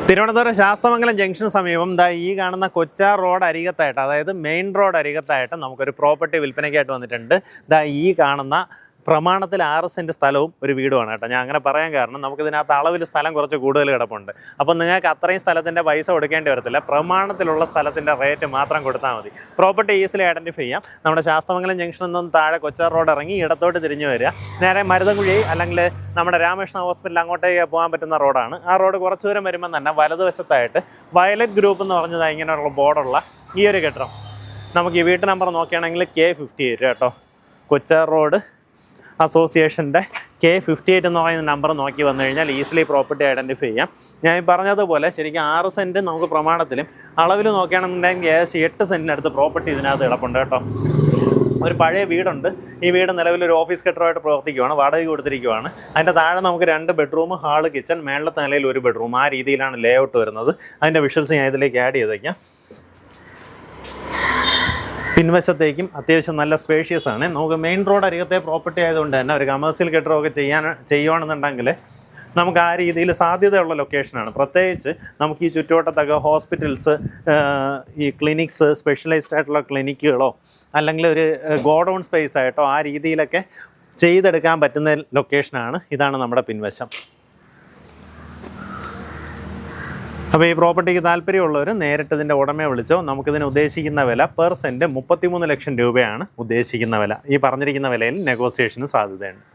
Thiruvananthapuram Sasthamangalam junction സമീപം ഈ കാണുന്ന കൊച്ചാർ റോഡ് അരികത്തായിട്ട്, അതായത് മെയിൻ റോഡ് അരികത്തായിട്ട് നമുക്കൊരു പ്രോപ്പർട്ടി വിൽപ്പനയ്ക്കായിട്ട് വന്നിട്ടുണ്ട്. ഈ കാണുന്ന പ്രമാണത്തിൽ 6 സെൻറ്റ് സ്ഥലവും ഒരു വീടുമാണ് കേട്ടോ. ഞാൻ അങ്ങനെ പറയാൻ കാരണം നമുക്കിതിനകത്ത് അളവിൽ സ്ഥലം കുറച്ച് കൂടുതൽ കിടപ്പുണ്ട്. അപ്പം നിങ്ങൾക്ക് അത്രയും സ്ഥലത്തിൻ്റെ പൈസ കൊടുക്കേണ്ടി വരത്തില്ല. പ്രമാണത്തിലുള്ള സ്ഥലത്തിൻ്റെ റേറ്റ് മാത്രം കൊടുത്താൽ മതി. പ്രോപ്പർട്ടി ഈസിലി ഐഡൻറ്റിഫൈ ചെയ്യാം. നമ്മുടെ ശാസ്തമംഗലം ജംഗ്ഷനിൽ നിന്നും താഴെ കൊച്ചാർ റോഡ് ഇറങ്ങി ഇടത്തോട്ട് തിരിഞ്ഞു വരിക. നേരെ മരുതൻകുഴി അല്ലെങ്കിൽ നമ്മുടെ രാമകൃഷ്ണ ഹോസ്പിറ്റൽ അങ്ങോട്ടേക്ക് പോകാൻ പറ്റുന്ന റോഡാണ്. ആ റോഡ് കുറച്ച് ദൂരം വരുമ്പോൾ തന്നെ വലതുവശത്തായിട്ട് വയലറ്റ് ഗ്രൂപ്പ് എന്ന് പറഞ്ഞത് ഇങ്ങനെയുള്ള ബോർഡുള്ള ഈ ഒരു കെട്ടിടം. നമുക്ക് ഈ വീട്ടു നമ്പർ നോക്കുകയാണെങ്കിൽ K58 കേട്ടോ. കൊച്ചാർ റോഡ് അസോസിയേഷൻ്റെ K58 എന്ന് പറയുന്ന നമ്പർ നോക്കി വന്നു കഴിഞ്ഞാൽ ഈസിലി പ്രോപ്പർട്ടി ഐഡൻറ്റിഫൈ ചെയ്യാം. ഞാൻ ഈ പറഞ്ഞതുപോലെ ശരിക്കും 6 സെൻറ്റ് നമുക്ക് പ്രമാണത്തിലും അളവിൽ നോക്കുകയാണെന്നുണ്ടെങ്കിൽ ഏകദേശം 8 സെൻറ്റിനടുത്ത് പ്രോപ്പർട്ടി ഇതിനകത്ത് കിടപ്പുണ്ട് കേട്ടോ. ഒരു പഴയ വീടുണ്ട്. ഈ വീട് നിലവിലൊരു ഓഫീസ് കെട്ടിടമായിട്ട് പ്രവർത്തിക്കുകയാണ്, വാടക കൊടുത്തിരിക്കുകയാണ്. അതിൻ്റെ താഴെ നമുക്ക് 2 ബെഡ്റൂം, ഹാള്, കിച്ചൺ, മേളത്തെ നിലയിൽ 1 ബെഡ്റൂം. ആ രീതിയിലാണ് ലേ ഔട്ട് വരുന്നത്. അതിൻ്റെ വിഷ്വൽസ് ഞാൻ ഇതിലേക്ക് ആഡ് ചെയ്തേക്കാം. പിൻവശത്തേക്കും അത്യാവശ്യം നല്ല സ്പേഷ്യസ് ആണ്. നമുക്ക് മെയിൻ റോഡ് അരികത്തെ പ്രോപ്പർട്ടി ആയതുകൊണ്ട് തന്നെ ഒരു കമേഴ്സ്യൽ കെട്ടിടമൊക്കെ ചെയ്യുകയാണെന്നുണ്ടെങ്കിൽ നമുക്ക് ആ രീതിയിൽ സാധ്യതയുള്ള ലൊക്കേഷനാണ്. പ്രത്യേകിച്ച് നമുക്ക് ഈ ചുറ്റുവട്ടത്തൊക്കെ ഹോസ്പിറ്റൽസ്, ഈ ക്ലിനിക്സ്, സ്പെഷ്യലൈസ്ഡ് ആയിട്ടുള്ള ക്ലിനിക്കുകളോ അല്ലെങ്കിൽ ഒരു ഗോഡൗൺ സ്പേസ് ആയിട്ടോ ആ രീതിയിലൊക്കെ ചെയ്തെടുക്കാൻ പറ്റുന്ന ലൊക്കേഷനാണ്. ഇതാണ് നമ്മുടെ പിൻവശം. അപ്പോൾ ഈ പ്രോപ്പർട്ടിക്ക് താല്പര്യമുള്ളവർ നേരിട്ട് ഇതിൻ്റെ ഉടമയെ വിളിച്ചോ. നമുക്കിതിന് ഉദ്ദേശിക്കുന്ന വില പെർ സെൻറ്റ് 33 ലക്ഷം രൂപയാണ് ഉദ്ദേശിക്കുന്ന വില. ഈ പറഞ്ഞിരിക്കുന്ന വിലയിൽ നെഗോസിയേഷന് സാധ്യതയുണ്ട്.